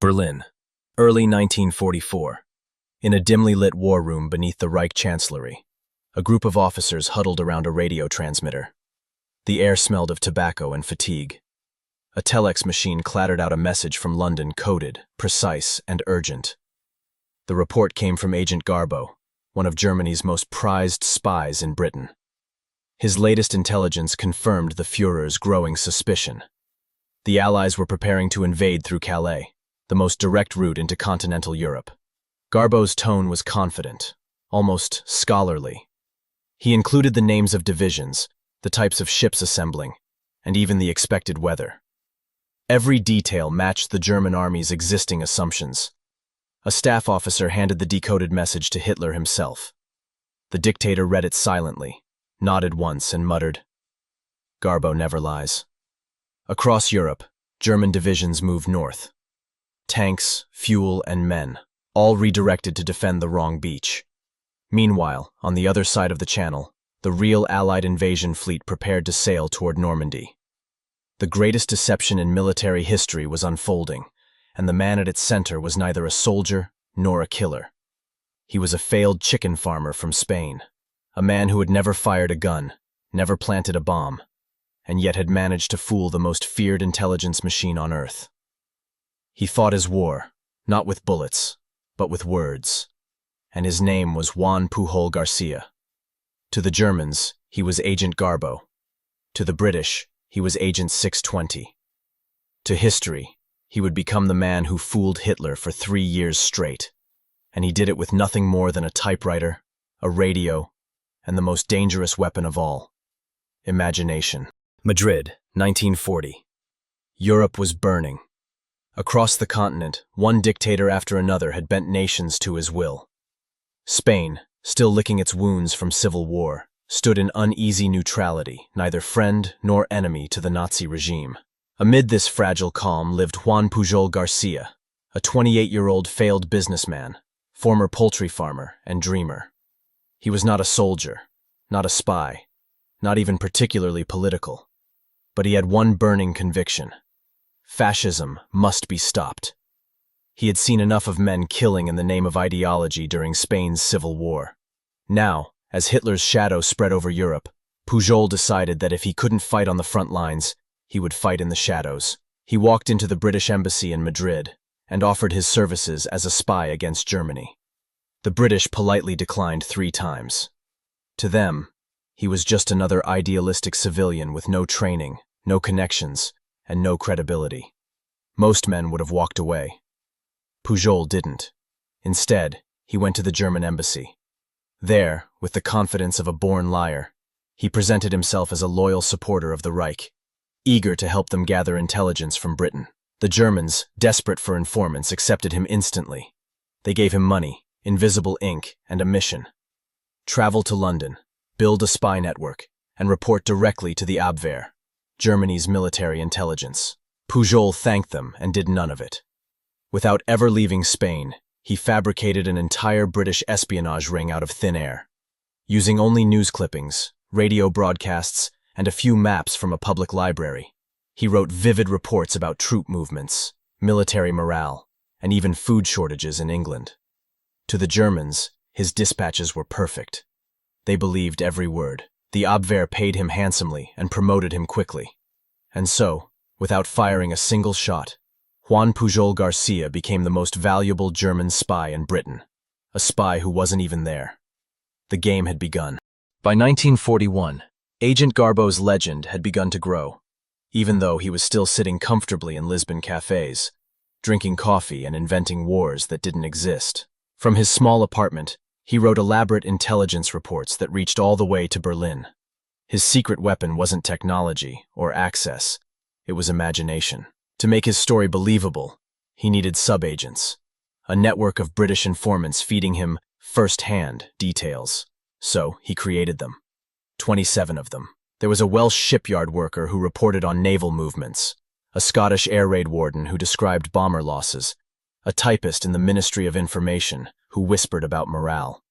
Berlin, early 1944. In a dimly lit war room beneath the Reich Chancellery, a group of officers huddled around a radio transmitter. The air smelled of tobacco and fatigue. A telex machine clattered out a message from London, coded, precise, and urgent. The report came from Agent Garbo, one of Germany's most prized spies in Britain. His latest intelligence confirmed the Führer's growing suspicion. The Allies were preparing to invade through Calais, the most direct route into continental Europe. Garbo's tone was confident, almost scholarly. He included the names of divisions, the types of ships assembling, and even the expected weather. Every detail matched the German army's existing assumptions. A staff officer handed the decoded message to Hitler himself. The dictator read it silently, nodded once, and muttered, "Garbo never lies." Across Europe, German divisions moved north. Tanks, fuel, and men, all redirected to defend the wrong beach. Meanwhile, on the other side of the Channel, the real Allied invasion fleet prepared to sail toward Normandy. The greatest deception in military history was unfolding, and the man at its center was neither a soldier nor a killer. He was a failed chicken farmer from Spain, a man who had never fired a gun, never planted a bomb, and yet had managed to fool the most feared intelligence machine on Earth. He fought his war, not with bullets, but with words, and his name was Juan Pujol García. To the Germans, he was Agent Garbo. To the British, he was Agent 620. To history, he would become the man who fooled Hitler for 3 years straight, and he did it with nothing more than a typewriter, a radio, and the most dangerous weapon of all, imagination. Madrid, 1940. Europe was burning. Across the continent, one dictator after another had bent nations to his will. Spain, still licking its wounds from civil war, stood in uneasy neutrality, neither friend nor enemy to the Nazi regime. Amid this fragile calm lived Juan Pujol García, a 28-year-old failed businessman, former poultry farmer and dreamer. He was not a soldier, not a spy, not even particularly political. But he had one burning conviction. Fascism must be stopped. He had seen enough of men killing in the name of ideology during Spain's civil war. Now, as Hitler's shadow spread over Europe, Pujol decided that if he couldn't fight on the front lines, he would fight in the shadows. He walked into the British embassy in Madrid and offered his services as a spy against Germany. The British politely declined 3 times. To them, he was just another idealistic civilian with no training, no connections, and no credibility. Most men would have walked away. Pujol didn't. Instead, he went to the German embassy. There, with the confidence of a born liar, he presented himself as a loyal supporter of the Reich, eager to help them gather intelligence from Britain. The Germans, desperate for informants, accepted him instantly. They gave him money, invisible ink, and a mission. Travel to London, build a spy network, and report directly to the Abwehr, Germany's military intelligence. Pujol thanked them and did none of it. Without ever leaving Spain, he fabricated an entire British espionage ring out of thin air. Using only news clippings, radio broadcasts, and a few maps from a public library, he wrote vivid reports about troop movements, military morale, and even food shortages in England. To the Germans, his dispatches were perfect. They believed every word. The Abwehr paid him handsomely and promoted him quickly. And so, without firing a single shot, Juan Pujol García became the most valuable German spy in Britain, a spy who wasn't even there. The game had begun. By 1941, Agent Garbo's legend had begun to grow, even though he was still sitting comfortably in Lisbon cafes, drinking coffee and inventing wars that didn't exist. From his small apartment, he wrote elaborate intelligence reports that reached all the way to Berlin. His secret weapon wasn't technology or access, it was imagination. To make his story believable, he needed sub-agents, a network of British informants feeding him first-hand details. So he created them. 27 of them. There was a Welsh shipyard worker who reported on naval movements, a Scottish air raid warden who described bomber losses, a typist in the Ministry of Information who whispered about morale.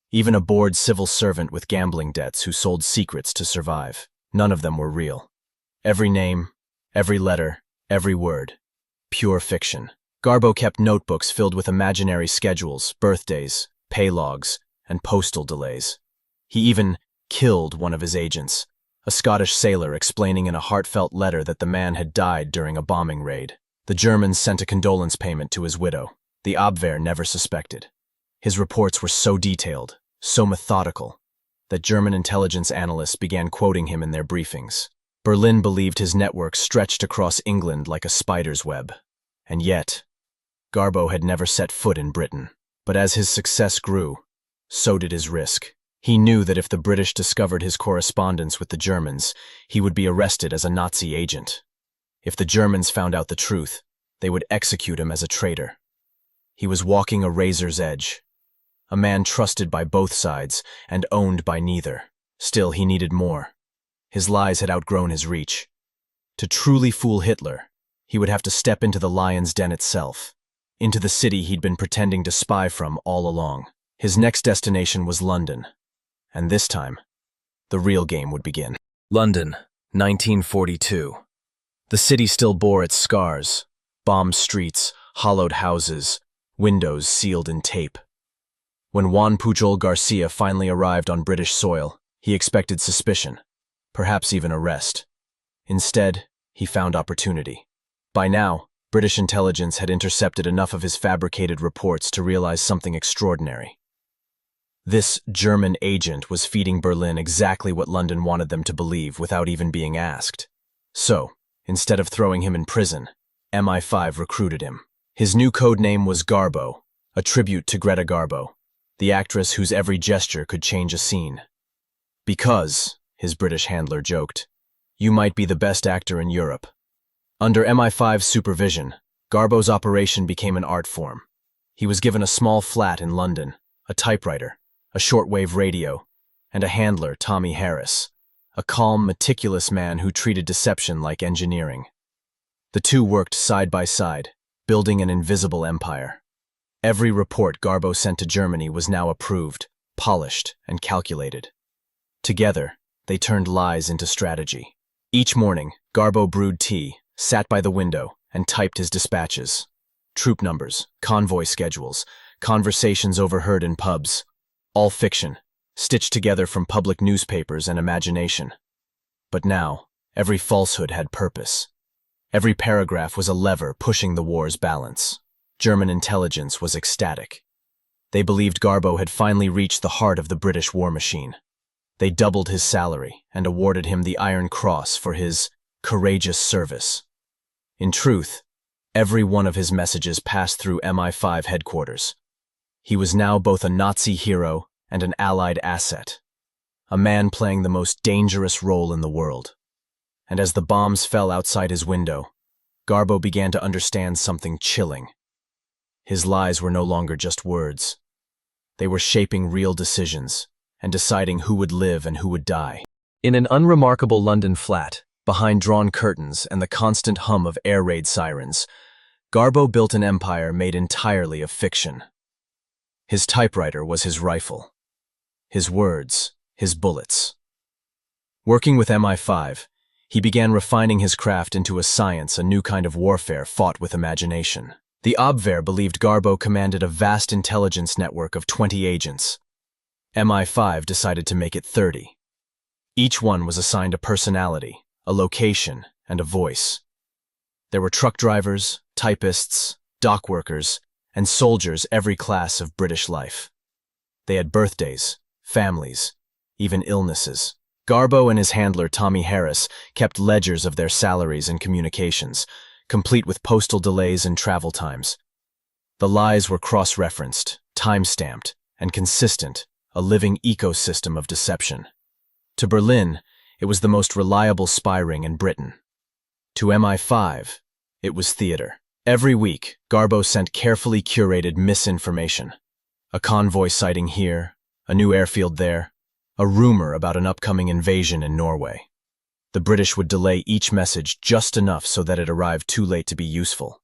Even a bored civil servant with gambling debts who sold secrets to survive. None of them were real. Every name, every letter, every word. Pure fiction. Garbo kept notebooks filled with imaginary schedules, birthdays, pay logs, and postal delays. He even killed one of his agents, a Scottish sailor, explaining in a heartfelt letter that the man had died during a bombing raid. The Germans sent a condolence payment to his widow. The Abwehr never suspected. His reports were so detailed, so methodical, that German intelligence analysts began quoting him in their briefings. Berlin believed his network stretched across England like a spider's web. And yet, Garbo had never set foot in Britain. But as his success grew, so did his risk. He knew that if the British discovered his correspondence with the Germans, he would be arrested as a Nazi agent. If the Germans found out the truth, they would execute him as a traitor. He was walking a razor's edge. A man trusted by both sides and owned by neither. Still, he needed more. His lies had outgrown his reach. To truly fool Hitler, he would have to step into the lion's den itself, into the city he'd been pretending to spy from all along. His next destination was London, and this time, the real game would begin. London, 1942. The city still bore its scars: bombed streets, hollowed houses, windows sealed in tape. When Juan Pujol García finally arrived on British soil, he expected suspicion, perhaps even arrest. Instead, he found opportunity. By now, British intelligence had intercepted enough of his fabricated reports to realize something extraordinary. This German agent was feeding Berlin exactly what London wanted them to believe without even being asked. So, instead of throwing him in prison, MI5 recruited him. His new code name was Garbo, a tribute to Greta Garbo, the actress whose every gesture could change a scene. Because, his British handler joked, you might be the best actor in Europe. Under MI5's supervision, Garbo's operation became an art form. He was given a small flat in London, a typewriter, a shortwave radio, and a handler, Tommy Harris, a calm, meticulous man who treated deception like engineering. The two worked side by side, building an invisible empire. Every report Garbo sent to Germany was now approved, polished, and calculated. Together, they turned lies into strategy. Each morning, Garbo brewed tea, sat by the window, and typed his dispatches. Troop numbers, convoy schedules, conversations overheard in pubs. All fiction, stitched together from public newspapers and imagination. But now, every falsehood had purpose. Every paragraph was a lever pushing the war's balance. German intelligence was ecstatic. They believed Garbo had finally reached the heart of the British war machine. They doubled his salary and awarded him the Iron Cross for his courageous service. In truth, every one of his messages passed through MI5 headquarters. He was now both a Nazi hero and an Allied asset, a man playing the most dangerous role in the world. And as the bombs fell outside his window, Garbo began to understand something chilling. His lies were no longer just words. They were shaping real decisions and deciding who would live and who would die. In an unremarkable London flat, behind drawn curtains and the constant hum of air raid sirens, Garbo built an empire made entirely of fiction. His typewriter was his rifle. His words, his bullets. Working with MI5, he began refining his craft into a science, a new kind of warfare fought with imagination. The Abwehr believed Garbo commanded a vast intelligence network of 20 agents. MI5 decided to make it 30. Each one was assigned a personality, a location, and a voice. There were truck drivers, typists, dock workers, and soldiers every class of British life. They had birthdays, families, even illnesses. Garbo and his handler, Tommy Harris, kept ledgers of their salaries and communications, complete with postal delays and travel times. The lies were cross-referenced, time-stamped, and consistent, a living ecosystem of deception. To Berlin, it was the most reliable spy ring in Britain. To MI5, it was theater. Every week, Garbo sent carefully curated misinformation. A convoy sighting here, a new airfield there, a rumor about an upcoming invasion in Norway. The British would delay each message just enough so that it arrived too late to be useful,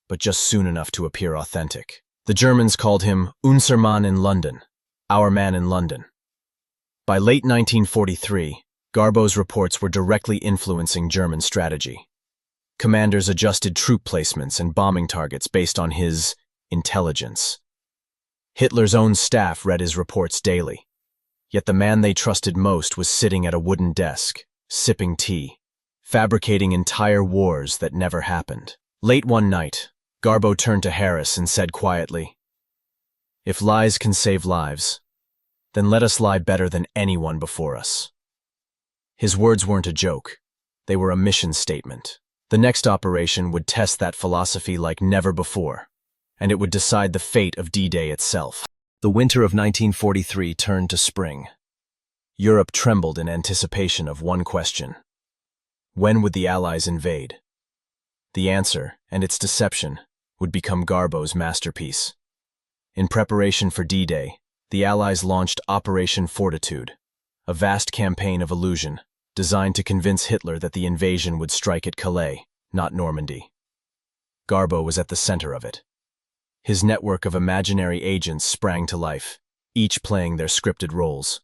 but just soon enough to appear authentic. The Germans called him Unser Mann in London, our man in London. By late 1943, Garbo's reports were directly influencing German strategy. Commanders adjusted troop placements and bombing targets based on his intelligence. Hitler's own staff read his reports daily. Yet the man they trusted most was sitting at a wooden desk, sipping tea, fabricating entire wars that never happened. Late one night, Garbo turned to Harris and said quietly, "If lies can save lives, then let us lie better than anyone before us." His words weren't a joke. They were a mission statement. The next operation would test that philosophy like never before, and it would decide the fate of D-Day itself. The winter of 1943 turned to spring. Europe trembled in anticipation of one question. When would the Allies invade? The answer, and its deception, would become Garbo's masterpiece. In preparation for D-Day, the Allies launched Operation Fortitude, a vast campaign of illusion designed to convince Hitler that the invasion would strike at Calais, not Normandy. Garbo was at the center of it. His network of imaginary agents sprang to life, each playing their scripted roles.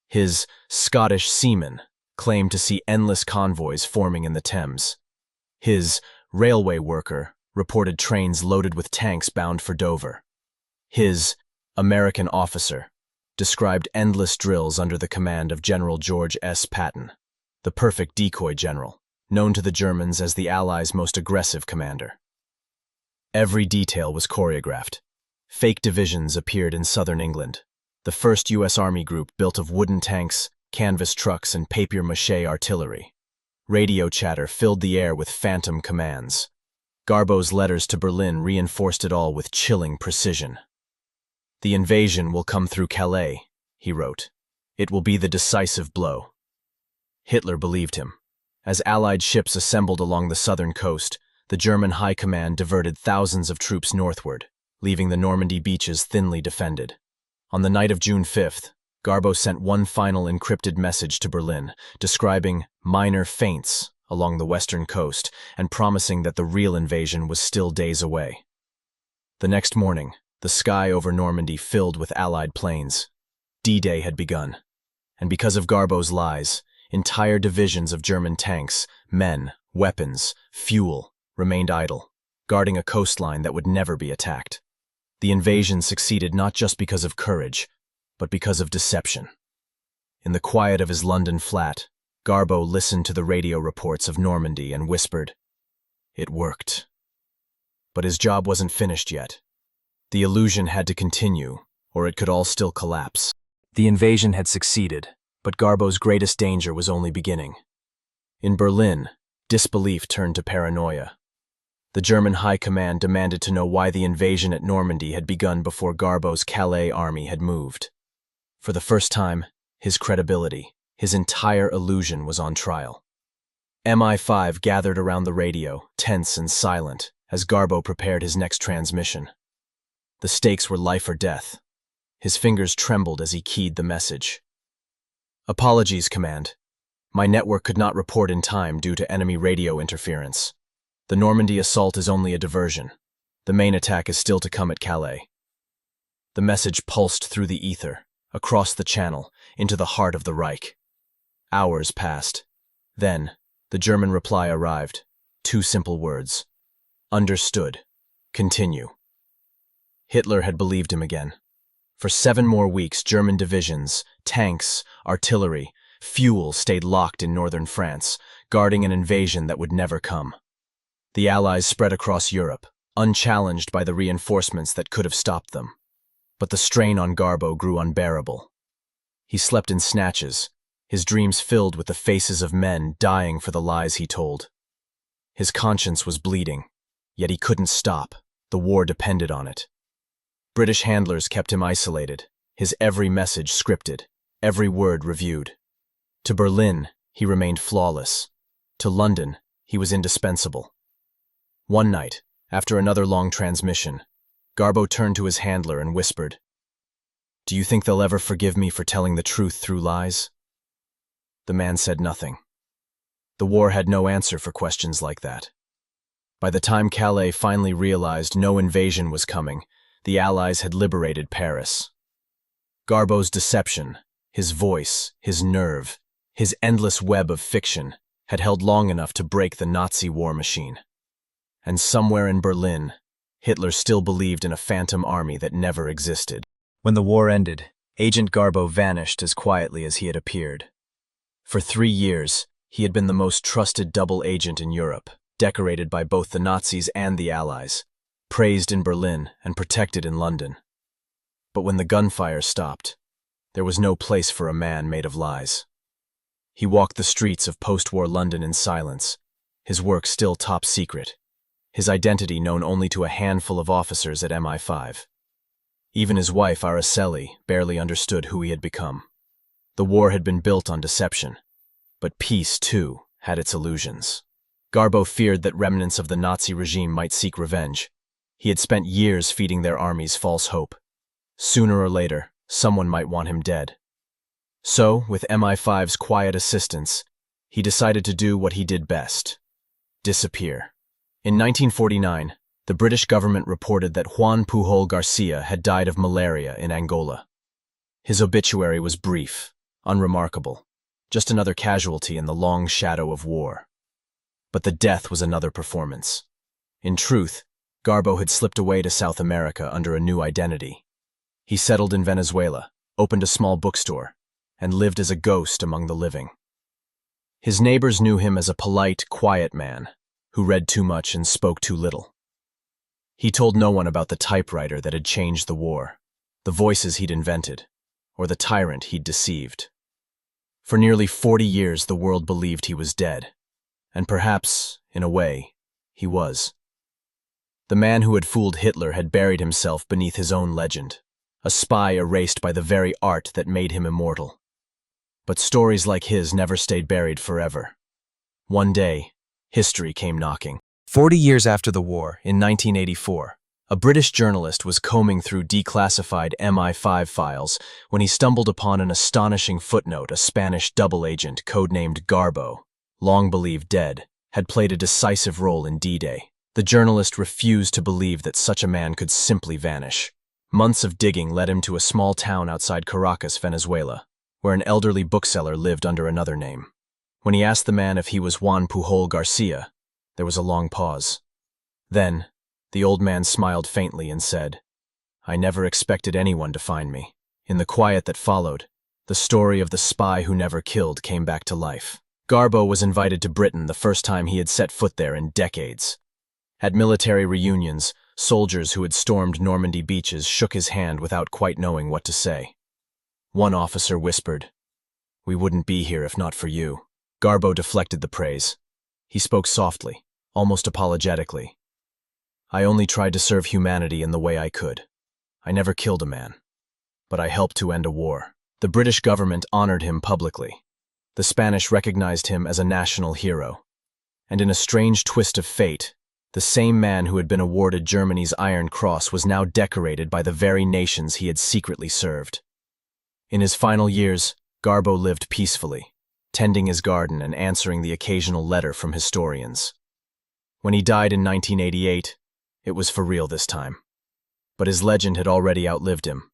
His Scottish seamen claimed to see endless convoys forming in the Thames. His railway worker reported trains loaded with tanks bound for Dover. His American officer described endless drills under the command of General George S. Patton, the perfect decoy general, known to the Germans as the Allies' most aggressive commander. Every detail was choreographed. Fake divisions appeared in southern England. The 1st U.S. Army Group built of wooden tanks, canvas trucks, and papier-mâché artillery. Radio chatter filled the air with phantom commands. Garbo's letters to Berlin reinforced it all with chilling precision. "The invasion will come through Calais," he wrote. "It will be the decisive blow." Hitler believed him. As Allied ships assembled along the southern coast, the German High Command diverted thousands of troops northward, leaving the Normandy beaches thinly defended. On the night of June 5th, Garbo sent one final encrypted message to Berlin, describing minor feints along the western coast and promising that the real invasion was still days away. The next morning, the sky over Normandy filled with Allied planes. D-Day had begun, and because of Garbo's lies, entire divisions of German tanks, men, weapons, fuel remained idle, guarding a coastline that would never be attacked. The invasion succeeded not just because of courage, but because of deception. In the quiet of his London flat, Garbo listened to the radio reports of Normandy and whispered, "It worked." But his job wasn't finished yet. The illusion had to continue, or it could all still collapse. The invasion had succeeded, but Garbo's greatest danger was only beginning. In Berlin, disbelief turned to paranoia. The German High Command demanded to know why the invasion at Normandy had begun before Garbo's Calais army had moved. For the first time, his credibility, his entire illusion was on trial. MI5 gathered around the radio, tense and silent, as Garbo prepared his next transmission. The stakes were life or death. His fingers trembled as he keyed the message. "Apologies, Command. My network could not report in time due to enemy radio interference. The Normandy assault is only a diversion. The main attack is still to come at Calais." The message pulsed through the ether, across the channel, into the heart of the Reich. Hours passed. Then, the German reply arrived. 2 simple words. "Understood. Continue." Hitler had believed him again. For 7 more weeks, German divisions, tanks, artillery, fuel stayed locked in northern France, guarding an invasion that would never come. The Allies spread across Europe, unchallenged by the reinforcements that could have stopped them. But the strain on Garbo grew unbearable. He slept in snatches, his dreams filled with the faces of men dying for the lies he told. His conscience was bleeding, yet he couldn't stop. The war depended on it. British handlers kept him isolated, his every message scripted, every word reviewed. To Berlin, he remained flawless. To London, he was indispensable. One night, after another long transmission, Garbo turned to his handler and whispered, "Do you think they'll ever forgive me for telling the truth through lies?" The man said nothing. The war had no answer for questions like that. By the time Calais finally realized no invasion was coming, the Allies had liberated Paris. Garbo's deception, his voice, his nerve, his endless web of fiction, had held long enough to break the Nazi war machine. And somewhere in Berlin, Hitler still believed in a phantom army that never existed. When the war ended, Agent Garbo vanished as quietly as he had appeared. For 3 years, he had been the most trusted double agent in Europe, decorated by both the Nazis and the Allies, praised in Berlin and protected in London. But when the gunfire stopped, there was no place for a man made of lies. He walked the streets of post-war London in silence, his work still top secret, his identity known only to a handful of officers at MI5. Even his wife, Araceli, barely understood who he had become. The war had been built on deception, but peace, too, had its illusions. Garbo feared that remnants of the Nazi regime might seek revenge. He had spent years feeding their armies false hope. Sooner or later, someone might want him dead. So, with MI5's quiet assistance, he decided to do what he did best: disappear. In 1949, the British government reported that Juan Pujol García had died of malaria in Angola. His obituary was brief, unremarkable, just another casualty in the long shadow of war. But the death was another performance. In truth, Garbo had slipped away to South America under a new identity. He settled in Venezuela, opened a small bookstore, and lived as a ghost among the living. His neighbors knew him as a polite, quiet man who read too much and spoke too little. He told no one about the typewriter that had changed the war, the voices he'd invented, or the tyrant he'd deceived. For nearly 40 years, the world believed he was dead, and perhaps, in a way, he was. The man who had fooled Hitler had buried himself beneath his own legend, a spy erased by the very art that made him immortal. But stories like his never stayed buried forever. One day, history came knocking. 40 years after the war, in 1984, a British journalist was combing through declassified MI5 files when he stumbled upon an astonishing footnote. A Spanish double agent, codenamed Garbo, long believed dead, had played a decisive role in D-Day. The journalist refused to believe that such a man could simply vanish. Months of digging led him to a small town outside Caracas, Venezuela, where an elderly bookseller lived under another name. When he asked the man if he was Juan Pujol García, there was a long pause. Then, the old man smiled faintly and said, "I never expected anyone to find me." In the quiet that followed, the story of the spy who never killed came back to life. Garbo was invited to Britain the first time he had set foot there in decades. At military reunions, soldiers who had stormed Normandy beaches shook his hand without quite knowing what to say. One officer whispered, "We wouldn't be here if not for you." Garbo deflected the praise. He spoke softly, almost apologetically. "I only tried to serve humanity in the way I could. I never killed a man, but I helped to end a war." The British government honored him publicly. The Spanish recognized him as a national hero. And in a strange twist of fate, the same man who had been awarded Germany's Iron Cross was now decorated by the very nations he had secretly served. In his final years, Garbo lived peacefully, tending his garden and answering the occasional letter from historians. When he died in 1988, it was for real this time. But his legend had already outlived him.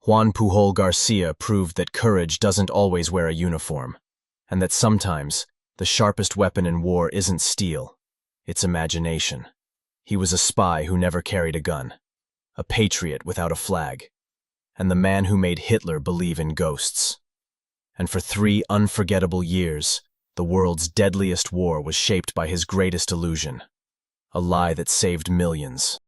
Juan Pujol García proved that courage doesn't always wear a uniform, and that sometimes the sharpest weapon in war isn't steel, it's imagination. He was a spy who never carried a gun, a patriot without a flag, and the man who made Hitler believe in ghosts. And for 3 unforgettable years, the world's deadliest war was shaped by his greatest illusion, a lie that saved millions.